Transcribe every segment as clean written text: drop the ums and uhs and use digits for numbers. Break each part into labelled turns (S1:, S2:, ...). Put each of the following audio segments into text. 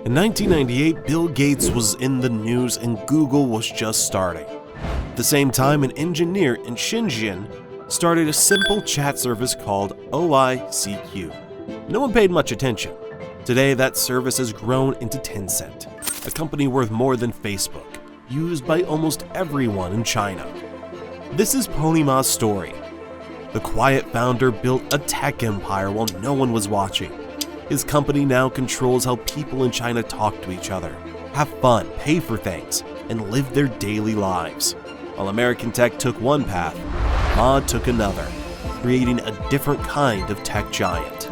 S1: In 1998, Bill Gates was in the news and Google was just starting. At the same time, an engineer in Shenzhen started a simple chat service called OICQ. No one paid much attention. Today, that service has grown into Tencent, a company worth more than Facebook, used by almost everyone in China. This is Pony Ma's story. The quiet founder built a tech empire while no one was watching. His company now controls how people in China talk to each other, have fun, pay for things, and live their daily lives. While American tech took one path, Ma took another, creating a different kind of tech giant.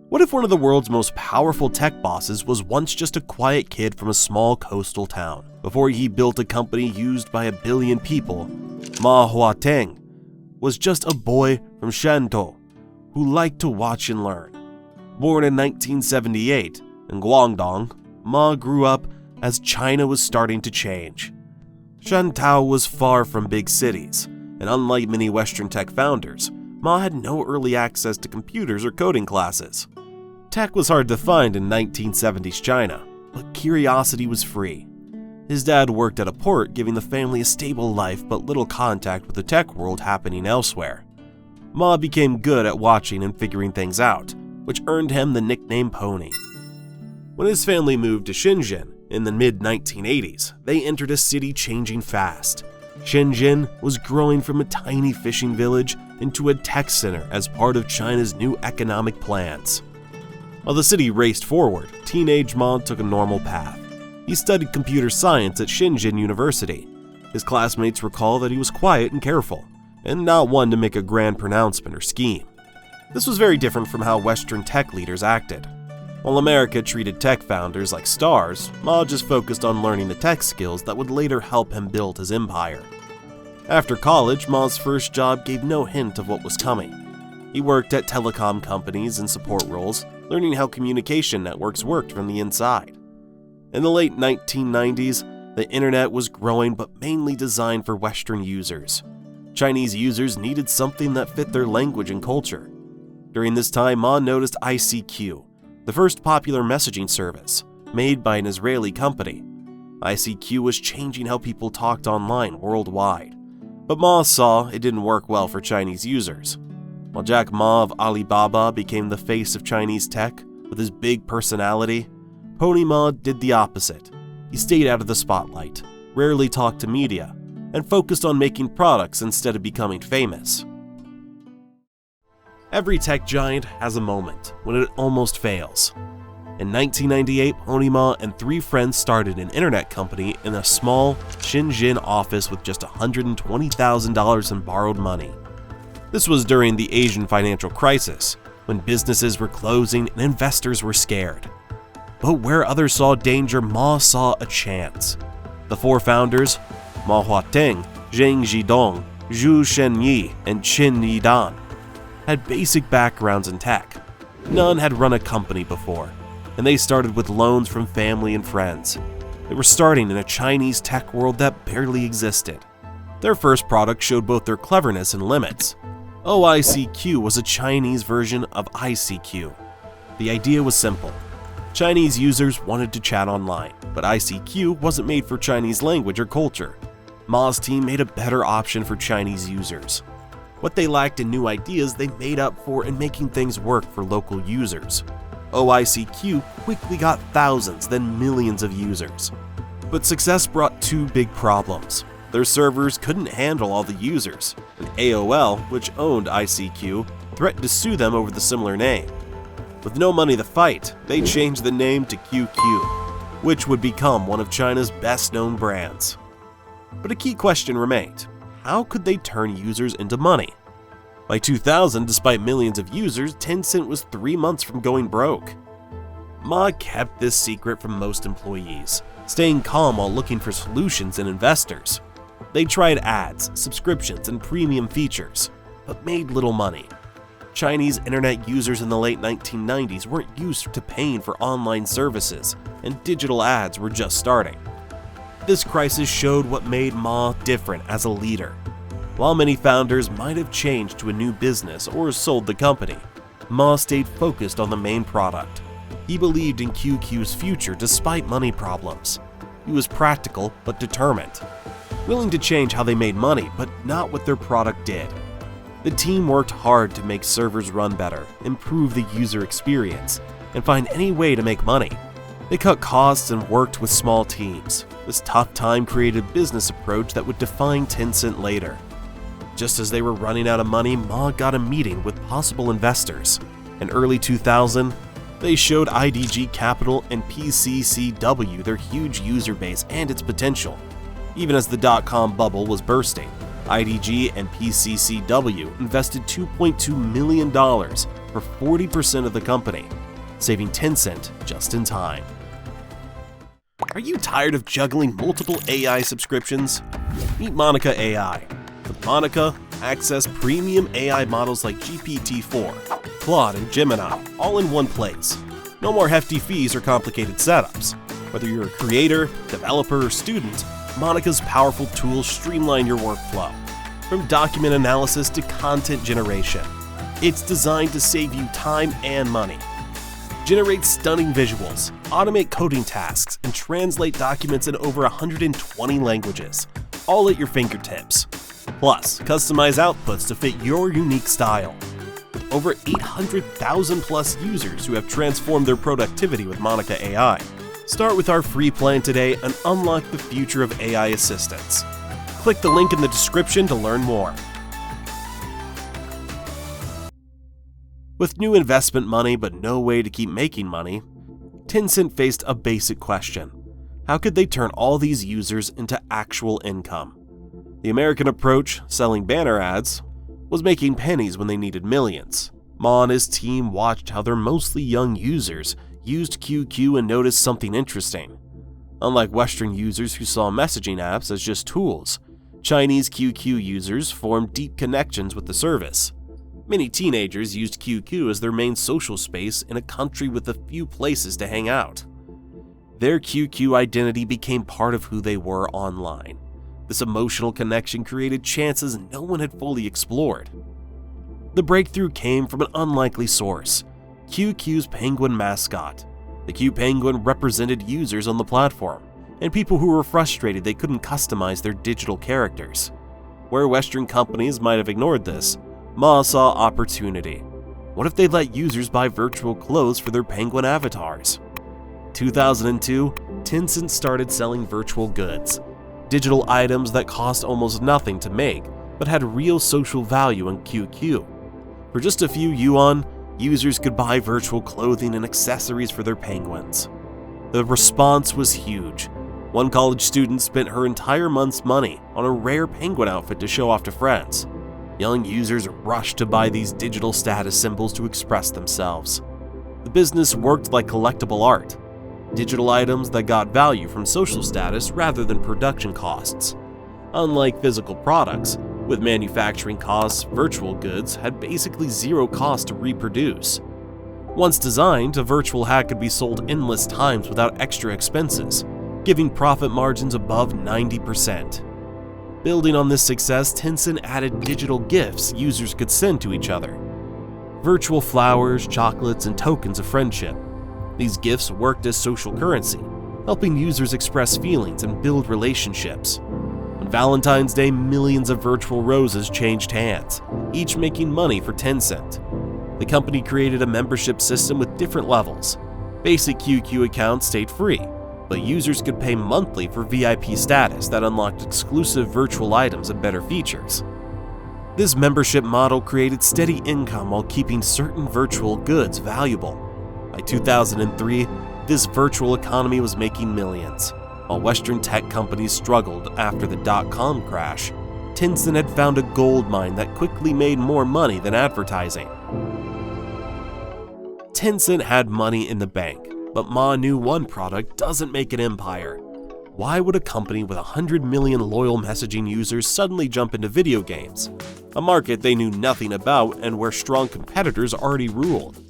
S1: What if one of the world's most powerful tech bosses was once just a quiet kid from a small coastal town? Before he built a company used by 1 billion people, Ma Huateng was just a boy from Shantou who liked to watch and learn. Born in 1978 in Guangdong, Ma grew up as China was starting to change. Shantou was far from big cities, and unlike many Western tech founders, Ma had no early access to computers or coding classes. Tech was hard to find in 1970s China, but curiosity was free. His dad worked at a port, giving the family a stable life but little contact with the tech world happening elsewhere. Ma became good at watching and figuring things out, which earned him the nickname Pony. When his family moved to Shenzhen in the mid-1980s, they entered a city changing fast. Shenzhen was growing from a tiny fishing village into a tech center as part of China's new economic plans. While the city raced forward, teenage Ma took a normal path. He studied computer science at Shenzhen University. His classmates recall that he was quiet and careful, and not one to make a grand pronouncement or scheme. This was very different from how Western tech leaders acted. While America treated tech founders like stars, Ma just focused on learning the tech skills that would later help him build his empire. After college, Ma's first job gave no hint of what was coming. He worked at telecom companies in support roles, learning how communication networks worked from the inside. In the late 1990s, the internet was growing but mainly designed for Western users. Chinese users needed something that fit their language and culture. During this time, Ma noticed ICQ, the first popular messaging service, made by an Israeli company. ICQ was changing how people talked online worldwide, but Ma saw it didn't work well for Chinese users. While Jack Ma of Alibaba became the face of Chinese tech with his big personality, Pony Ma did the opposite. He stayed out of the spotlight, rarely talked to media, and focused on making products instead of becoming famous. Every tech giant has a moment when it almost fails. In 1998, Pony Ma and 3 friends started an internet company in a small Shenzhen office with just $120,000 in borrowed money. This was during the Asian financial crisis, when businesses were closing and investors were scared. But where others saw danger, Ma saw a chance. The 4 founders, Ma Huateng, Zheng Zhidong, Zhu Shenyi, and Qin Yidan, had basic backgrounds in tech. None had run a company before, and they started with loans from family and friends. They were starting in a Chinese tech world that barely existed. Their first product showed both their cleverness and limits. OICQ was a Chinese version of ICQ. The idea was simple. Chinese users wanted to chat online, but ICQ wasn't made for Chinese language or culture. Ma's team made a better option for Chinese users. What they lacked in new ideas, they made up for in making things work for local users. OICQ quickly got thousands, then millions of users. But success brought 2 big problems. Their servers couldn't handle all the users, and AOL, which owned ICQ, threatened to sue them over the similar name. With no money to fight, they changed the name to QQ, which would become one of China's best-known brands. But a key question remained. How could they turn users into money? By 2000, despite millions of users, Tencent was 3 months from going broke. Ma kept this secret from most employees, staying calm while looking for solutions and investors. They tried ads, subscriptions, and premium features, but made little money. Chinese internet users in the late 1990s weren't used to paying for online services, and digital ads were just starting. This crisis showed what made Ma different as a leader. While many founders might have changed to a new business or sold the company, Ma stayed focused on the main product. He believed in QQ's future despite money problems. He was practical but determined, willing to change how they made money but not what their product did. The team worked hard to make servers run better, improve the user experience, and find any way to make money. They cut costs and worked with small teams. This tough time created a business approach that would define Tencent later. Just as they were running out of money, Ma got a meeting with possible investors. In early 2000, they showed IDG Capital and PCCW their huge user base and its potential. Even as the dot-com bubble was bursting, IDG and PCCW invested $2.2 million for 40% of the company, saving Tencent just in time. Are you tired of juggling multiple AI subscriptions? Meet Monica AI. With Monica, access premium AI models like GPT-4, Claude, and Gemini, all in one place. No more hefty fees or complicated setups. Whether you're a creator, developer, or student, Monica's powerful tools streamline your workflow. From document analysis to content generation, it's designed to save you time and money. Generate stunning visuals, automate coding tasks, and translate documents in over 120 languages, all at your fingertips. Plus, customize outputs to fit your unique style. With over 800,000 plus users who have transformed their productivity with Monica AI, start with our free plan today and unlock the future of AI assistants. Click the link in the description to learn more. With new investment money but no way to keep making money, Tencent faced a basic question. How could they turn all these users into actual income? The American approach, selling banner ads, was making pennies when they needed millions. Ma and his team watched how their mostly young users used QQ and noticed something interesting. Unlike Western users who saw messaging apps as just tools, Chinese QQ users formed deep connections with the service. Many teenagers used QQ as their main social space in a country with a few places to hang out. Their QQ identity became part of who they were online. This emotional connection created chances no one had fully explored. The breakthrough came from an unlikely source, QQ's penguin mascot. The Q Penguin represented users on the platform, and people who were frustrated they couldn't customize their digital characters. Where Western companies might have ignored this, Ma saw opportunity. What if they let users buy virtual clothes for their penguin avatars? 2002, Tencent started selling virtual goods, digital items that cost almost nothing to make but had real social value in QQ. For just a few yuan, users could buy virtual clothing and accessories for their penguins. The response was huge. One college student spent her entire month's money on a rare penguin outfit to show off to friends. Young users rushed to buy these digital status symbols to express themselves. The business worked like collectible art, digital items that got value from social status rather than production costs. Unlike physical products, with manufacturing costs, virtual goods had basically zero cost to reproduce. Once designed, a virtual hat could be sold endless times without extra expenses, giving profit margins above 90%. Building on this success, Tencent added digital gifts users could send to each other. Virtual flowers, chocolates, and tokens of friendship. These gifts worked as social currency, helping users express feelings and build relationships. On Valentine's Day, millions of virtual roses changed hands, each making money for Tencent. The company created a membership system with different levels. Basic QQ accounts stayed free, but users could pay monthly for VIP status that unlocked exclusive virtual items and better features. This membership model created steady income while keeping certain virtual goods valuable. By 2003, this virtual economy was making millions. While Western tech companies struggled after the dot-com crash, Tencent had found a gold mine that quickly made more money than advertising. Tencent had money in the bank, but Ma knew one product doesn't make an empire. Why would a company with 100 million loyal messaging users suddenly jump into video games, a market they knew nothing about and where strong competitors already ruled?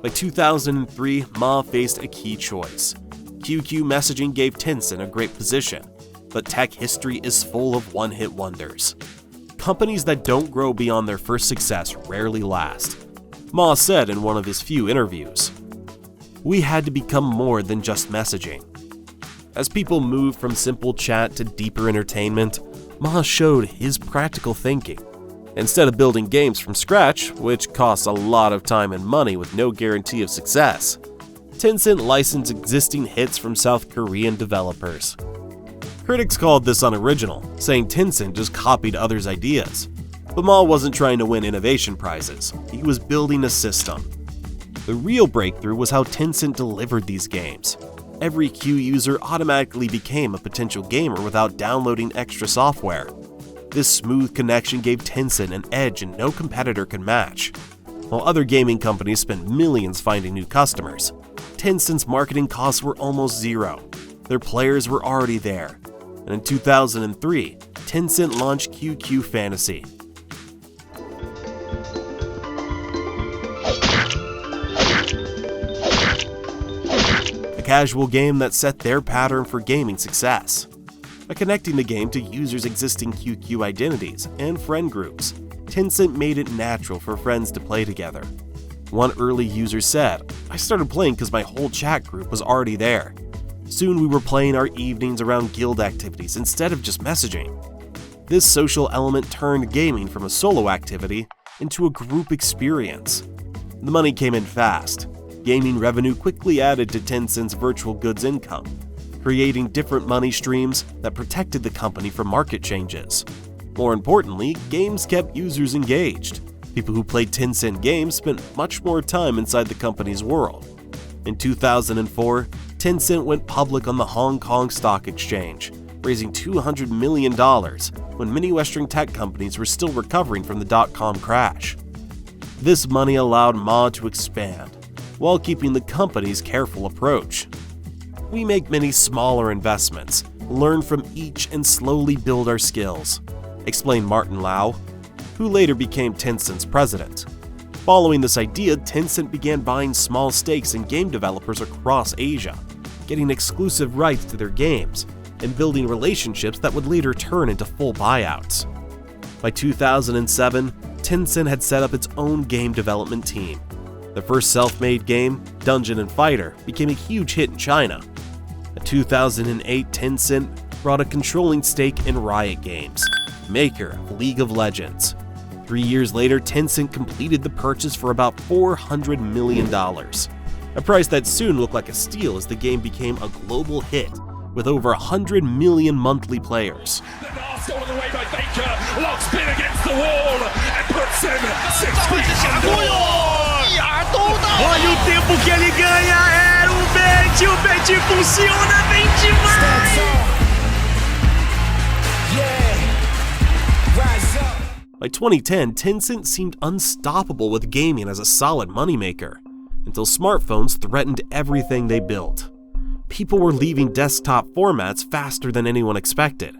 S1: By 2003, Ma faced a key choice. QQ messaging gave Tencent a great position, but tech history is full of one-hit wonders. Companies that don't grow beyond their first success rarely last. Ma said in one of his few interviews. We had to become more than just messaging. As people moved from simple chat to deeper entertainment, Ma showed his practical thinking. Instead of building games from scratch, which costs a lot of time and money with no guarantee of success, Tencent licensed existing hits from South Korean developers. Critics called this unoriginal, saying Tencent just copied others' ideas. But Ma wasn't trying to win innovation prizes, he was building a system. The real breakthrough was how Tencent delivered these games. Every Q user automatically became a potential gamer without downloading extra software. This smooth connection gave Tencent an edge and no competitor could match. While other gaming companies spent millions finding new customers, Tencent's marketing costs were almost zero. Their players were already there. And in 2003, Tencent launched QQ Fantasy. A casual game that set their pattern for gaming success. By connecting the game to users' existing QQ identities and friend groups, Tencent made it natural for friends to play together. One early user said, "I started playing because my whole chat group was already there. Soon we were playing our evenings around guild activities instead of just messaging." This social element turned gaming from a solo activity into a group experience. The money came in fast. Gaming revenue quickly added to Tencent's virtual goods income, creating different money streams that protected the company from market changes. More importantly, games kept users engaged. People who played Tencent games spent much more time inside the company's world. In 2004, Tencent went public on the Hong Kong Stock Exchange, raising $200 million when many Western tech companies were still recovering from the dotcom crash. This money allowed Ma to expand, while keeping the company's careful approach. We make many smaller investments, learn from each and slowly build our skills, explained Martin Lau, who later became Tencent's president. Following this idea, Tencent began buying small stakes in game developers across Asia, getting exclusive rights to their games, and building relationships that would later turn into full buyouts. By 2007, Tencent had set up its own game development team. The first self-made game, Dungeon & Fighter, became a huge hit in China. In 2008, Tencent brought a controlling stake in Riot Games, maker of League of Legends. 3 years later, Tencent completed the purchase for about $400 million, a price that soon looked like a steal as the game became a global hit with over 100 million monthly players.
S2: The last goal of the way by Baker, locks Pin against the wall and puts him 6 feet under.
S3: Olha o tempo que ele ganha, era o bet funciona bem demais!
S1: By 2010, Tencent seemed unstoppable with gaming as a solid moneymaker, until smartphones threatened everything they built. People were leaving desktop formats faster than anyone expected.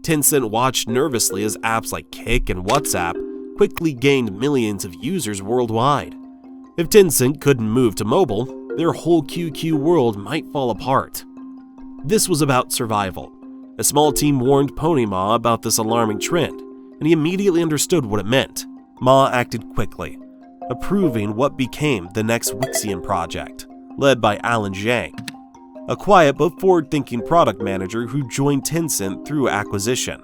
S1: Tencent watched nervously as apps like Kik and WhatsApp quickly gained millions of users worldwide. If Tencent couldn't move to mobile, their whole QQ world might fall apart. This was about survival. A small team warned Pony Ma about this alarming trend, and he immediately understood what it meant. Ma acted quickly, approving what became the next Wixian project, led by Alan Zhang, a quiet but forward-thinking product manager who joined Tencent through acquisition.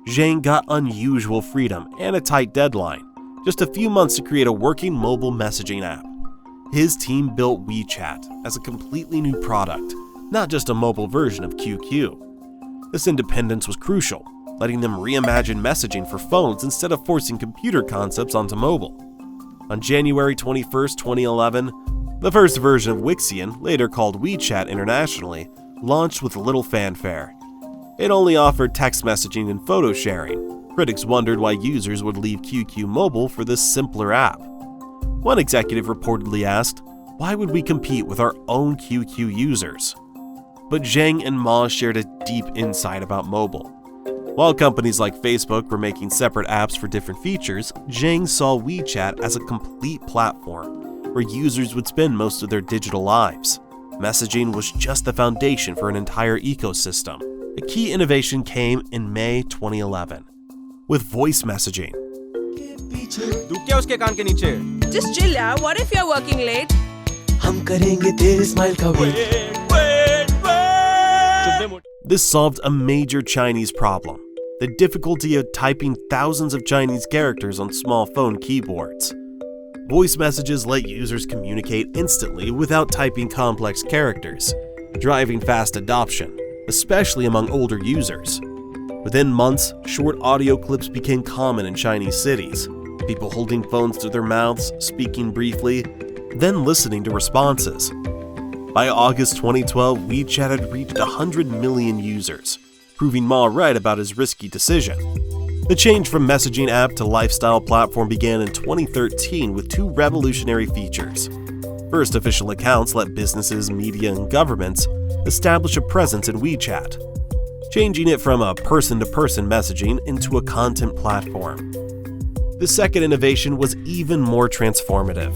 S1: Zhang got unusual freedom and a tight deadline, just a few months to create a working mobile messaging app. His team built WeChat as a completely new product, not just a mobile version of QQ. This independence was crucial, letting them reimagine messaging for phones instead of forcing computer concepts onto mobile. On January 21, 2011, the first version of Wixian, later called WeChat internationally, launched with little fanfare. It only offered text messaging and photo sharing. Critics wondered why users would leave QQ Mobile for this simpler app. One executive reportedly asked, "Why would we compete with our own QQ users?" But Zhang and Ma shared a deep insight about mobile. While companies like Facebook were making separate apps for different features, Zhang saw WeChat as a complete platform where users would spend most of their digital lives. Messaging was just the foundation for an entire ecosystem. A key innovation came in May 2011 with voice messaging.
S3: तू क्या उसके कान के नीचे
S4: Just chill, yeah. What if you're working late?
S3: हम करेंगे तेरे smile का wait.
S1: This solved a major Chinese problem: the difficulty of typing thousands of Chinese characters on small phone keyboards. Voice messages let users communicate instantly without typing complex characters, driving fast adoption, especially among older users. Within months, short audio clips became common in Chinese cities, people holding phones to their mouths, speaking briefly, then listening to responses. By August 2012, WeChat had reached 100 million users, proving Ma right about his risky decision. The change from messaging app to lifestyle platform began in 2013 with two revolutionary features. First, official accounts let businesses, media, and governments establish a presence in WeChat, changing it from a person-to-person messaging into a content platform. The second innovation was even more transformative.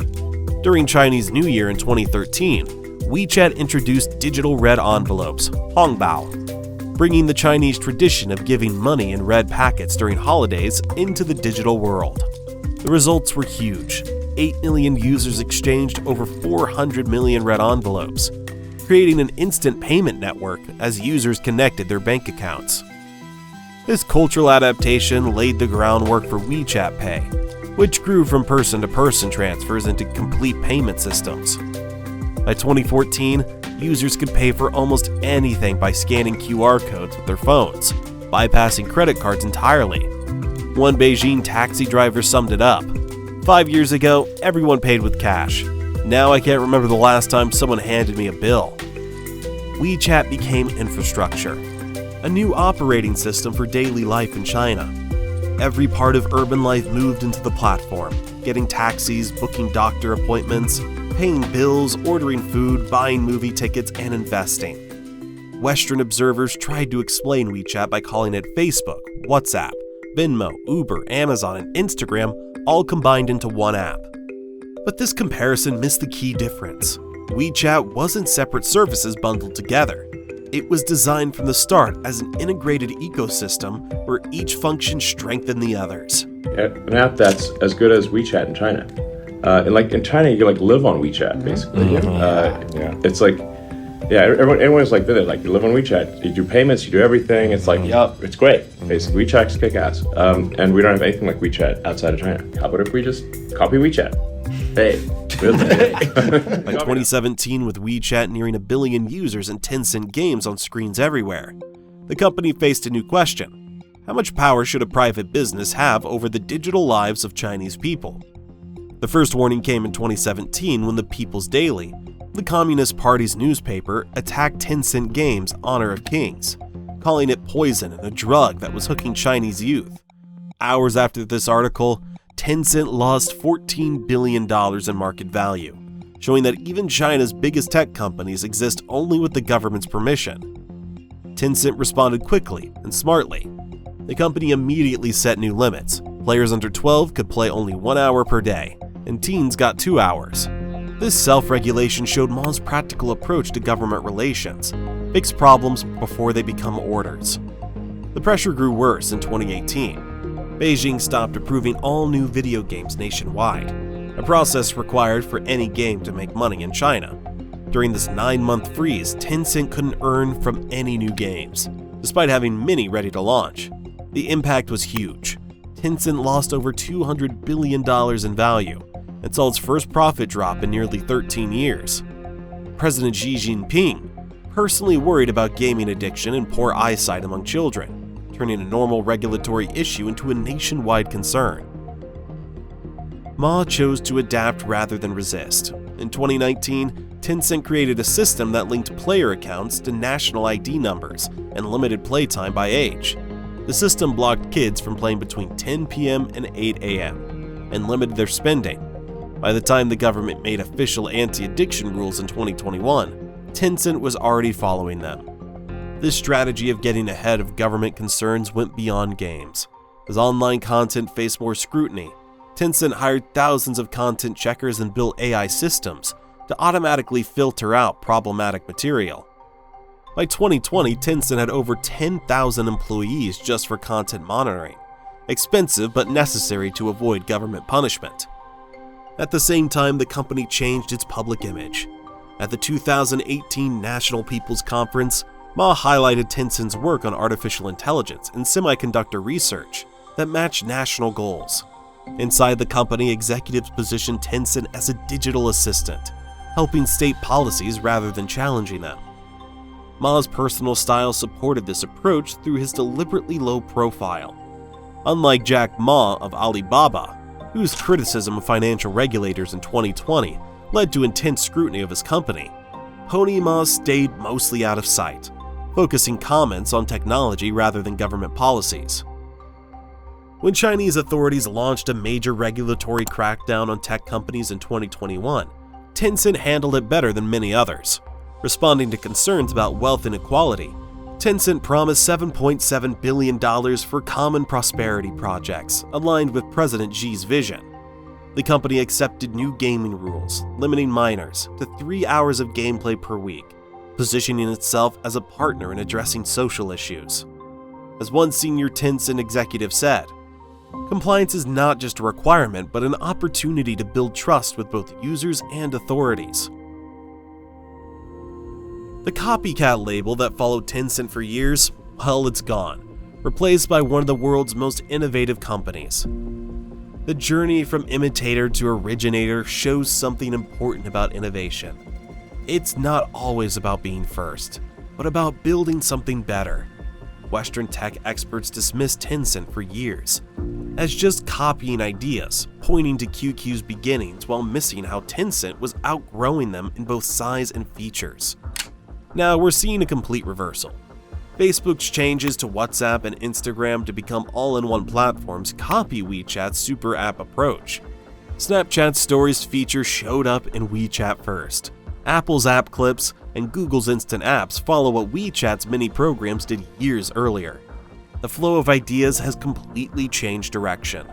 S1: During Chinese New Year in 2013, WeChat introduced digital red envelopes, hongbao, bringing the Chinese tradition of giving money in red packets during holidays into the digital world. The results were huge. 8 million users exchanged over 400 million red envelopes, creating an instant payment network as users connected their bank accounts. This cultural adaptation laid the groundwork for WeChat Pay, which grew from person-to-person transfers into complete payment systems. By 2014, users could pay for almost anything by scanning QR codes with their phones, bypassing credit cards entirely. One Beijing taxi driver summed it up. 5 years ago, everyone paid with cash. Now I can't remember the last time someone handed me a bill. WeChat became infrastructure, a new operating system for daily life in China. Every part of urban life moved into the platform, getting taxis, booking doctor appointments, paying bills, ordering food, buying movie tickets, and investing. Western observers tried to explain WeChat by calling it Facebook, WhatsApp, Venmo, Uber, Amazon, and Instagram all combined into one app. But this comparison missed the key difference. WeChat wasn't separate services bundled together. It was designed from the start as an integrated ecosystem where each function strengthened the others.
S5: An app that's as good as WeChat in China. In China, you live on WeChat basically. It's everyone's like this. Like, you live on WeChat, you do payments, you do everything. It's like, it's great. Basically, WeChat's kick ass, and we don't have anything like WeChat outside of China. How about if we just copy WeChat? Hey.
S1: By 2017, with WeChat nearing 1 billion users and Tencent games on screens everywhere, the company faced a new question: how much power should a private business have over the digital lives of Chinese people? The first warning came in 2017 when the People's Daily, the Communist Party's newspaper, attacked Tencent Games' Honor of Kings, calling it poison and a drug that was hooking Chinese youth. Hours after this article, Tencent lost $14 billion in market value, showing that even China's biggest tech companies exist only with the government's permission. Tencent responded quickly and smartly. The company immediately set new limits. Players under 12 could play only 1 hour per day, and teens got 2 hours. This self-regulation showed Ma's practical approach to government relations: fix problems before they become orders. The pressure grew worse in 2018. Beijing stopped approving all new video games nationwide, a process required for any game to make money in China. During this 9-month freeze, Tencent couldn't earn from any new games, despite having many ready to launch. The impact was huge. Tencent lost over $200 billion in value and saw its first profit drop in nearly 13 years. President Xi Jinping personally worried about gaming addiction and poor eyesight among children, turning a normal regulatory issue into a nationwide concern. Ma chose to adapt rather than resist. In 2019, Tencent created a system that linked player accounts to national ID numbers and limited playtime by age. The system blocked kids from playing between 10 p.m. and 8 a.m. and limited their spending. By the time the government made official anti-addiction rules in 2021, Tencent was already following them. This strategy of getting ahead of government concerns went beyond games. As online content faced more scrutiny, Tencent hired thousands of content checkers and built AI systems to automatically filter out problematic material. By 2020, Tencent had over 10,000 employees just for content monitoring, expensive but necessary to avoid government punishment. At the same time, the company changed its public image. At the 2018 National People's Conference, Ma highlighted Tencent's work on artificial intelligence and semiconductor research that matched national goals. Inside the company, executives positioned Tencent as a digital assistant, helping state policies rather than challenging them. Ma's personal style supported this approach through his deliberately low profile. Unlike Jack Ma of Alibaba, whose criticism of financial regulators in 2020 led to intense scrutiny of his company, Pony Ma stayed mostly out of sight, focusing comments on technology rather than government policies. When Chinese authorities launched a major regulatory crackdown on tech companies in 2021, Tencent handled it better than many others. Responding to concerns about wealth inequality, Tencent promised $7.7 billion for common prosperity projects aligned with President Xi's vision. The company accepted new gaming rules, limiting minors to 3 hours of gameplay per week, positioning itself as a partner in addressing social issues. As one senior Tencent executive said, "Compliance is not just a requirement, but an opportunity to build trust with both users and authorities." The copycat label that followed Tencent for years, well, it's gone, replaced by one of the world's most innovative companies. The journey from imitator to originator shows something important about innovation. It's not always about being first, but about building something better. Western tech experts dismissed Tencent for years as just copying ideas, pointing to QQ's beginnings while missing how Tencent was outgrowing them in both size and features. Now we're seeing a complete reversal. Facebook's changes to WhatsApp and Instagram to become all-in-one platforms copy WeChat's super app approach. Snapchat's Stories feature showed up in WeChat first. Apple's app clips and Google's instant apps follow what WeChat's mini programs did years earlier. The flow of ideas has completely changed direction.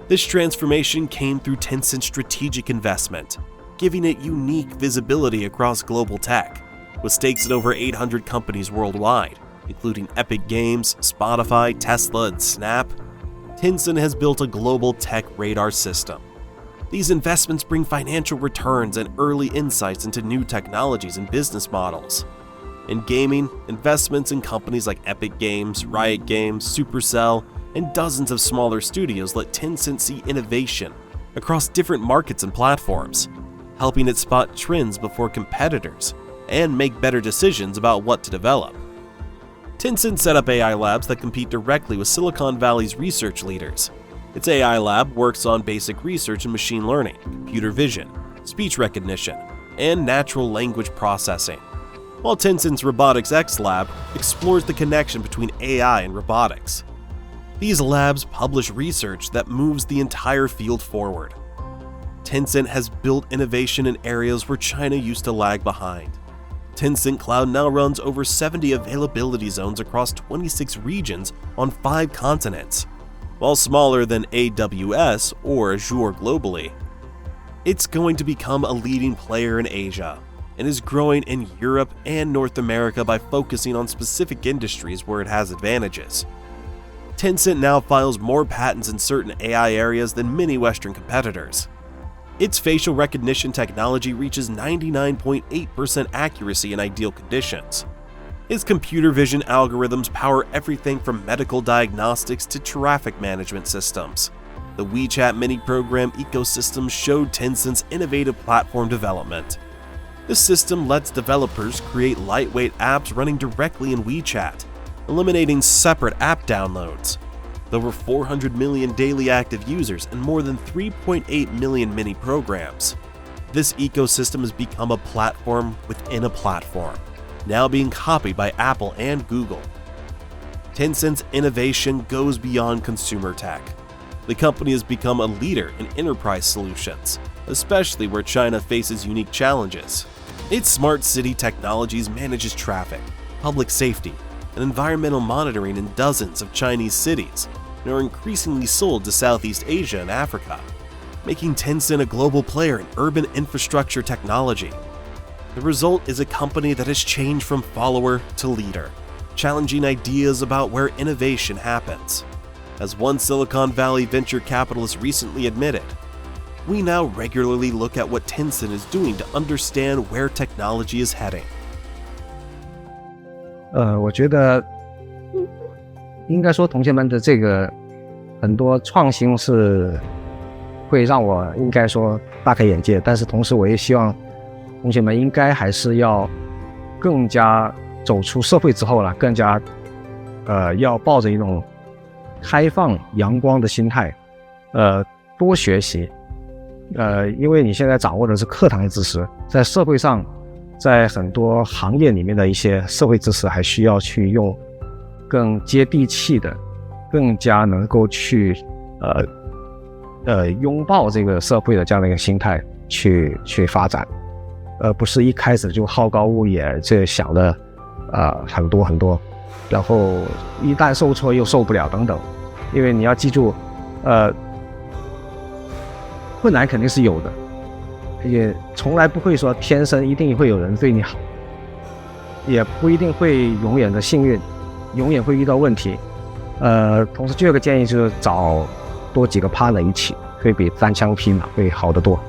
S1: This transformation came through Tencent's strategic investment, giving it unique visibility across global tech, with stakes in over 800 companies worldwide, including Epic Games, Spotify, Tesla, and Snap. Tencent has built a global tech radar system. These investments bring financial returns and early insights into new technologies and business models. In gaming, investments in companies like Epic Games, Riot Games, Supercell, and dozens of smaller studios let Tencent see innovation across different markets and platforms, helping it spot trends before competitors and make better decisions about what to develop. Tencent set up AI labs that compete directly with Silicon Valley's research leaders. Its AI lab works on basic research in machine learning, computer vision, speech recognition, and natural language processing, while Tencent's Robotics X lab explores the connection between AI and robotics. These labs publish research that moves the entire field forward. Tencent has built innovation in areas where China used to lag behind. Tencent Cloud now runs over 70 availability zones across 26 regions on 5 continents. While smaller than AWS or Azure globally, it's going to become a leading player in Asia and is growing in Europe and North America by focusing on specific industries where it has advantages. Tencent now files more patents in certain AI areas than many Western competitors. Its facial recognition technology reaches 99.8% accuracy in ideal conditions. Its computer vision algorithms power everything from medical diagnostics to traffic management systems. The WeChat mini program ecosystem showed Tencent's innovative platform development. This system lets developers create lightweight apps running directly in WeChat, eliminating separate app downloads. With over 400 million daily active users and more than 3.8 million mini programs, this ecosystem has become a platform within a platform, now being copied by Apple and Google. Tencent's innovation goes beyond consumer tech. The company has become a leader in enterprise solutions, especially where China faces unique challenges. Its smart city technologies manages traffic, public safety, and environmental monitoring in dozens of Chinese cities and are increasingly sold to Southeast Asia and Africa, making Tencent a global player in urban infrastructure technology. The result is a company that has changed from follower to leader, challenging ideas about where innovation happens. As one Silicon Valley venture capitalist recently admitted, we now regularly look at what Tencent is doing to understand where technology is heading.
S6: 我觉得应该说同学们的这个很多创新是会让我应该说大开眼界，但是同时我也希望同学们应该还是要更加走出社会之后了，更加要抱着一种开放阳光的心态，多学习，因为你现在掌握的是课堂的知识，在社会上，在很多行业里面的一些社会知识还需要去用更接地气的，更加能够去拥抱这个社会的这样的一个心态去发展，不是一开始就好高骛远，这想的很多很多，然后一旦受挫又受不了等等。因为你要记住，困难肯定是有的，也从来不会说天生一定会有人对你好，也不一定会永远的幸运，永远会遇到问题。同时最后一个建议就是找多几个 partner 一起，会比单枪匹马会好得多。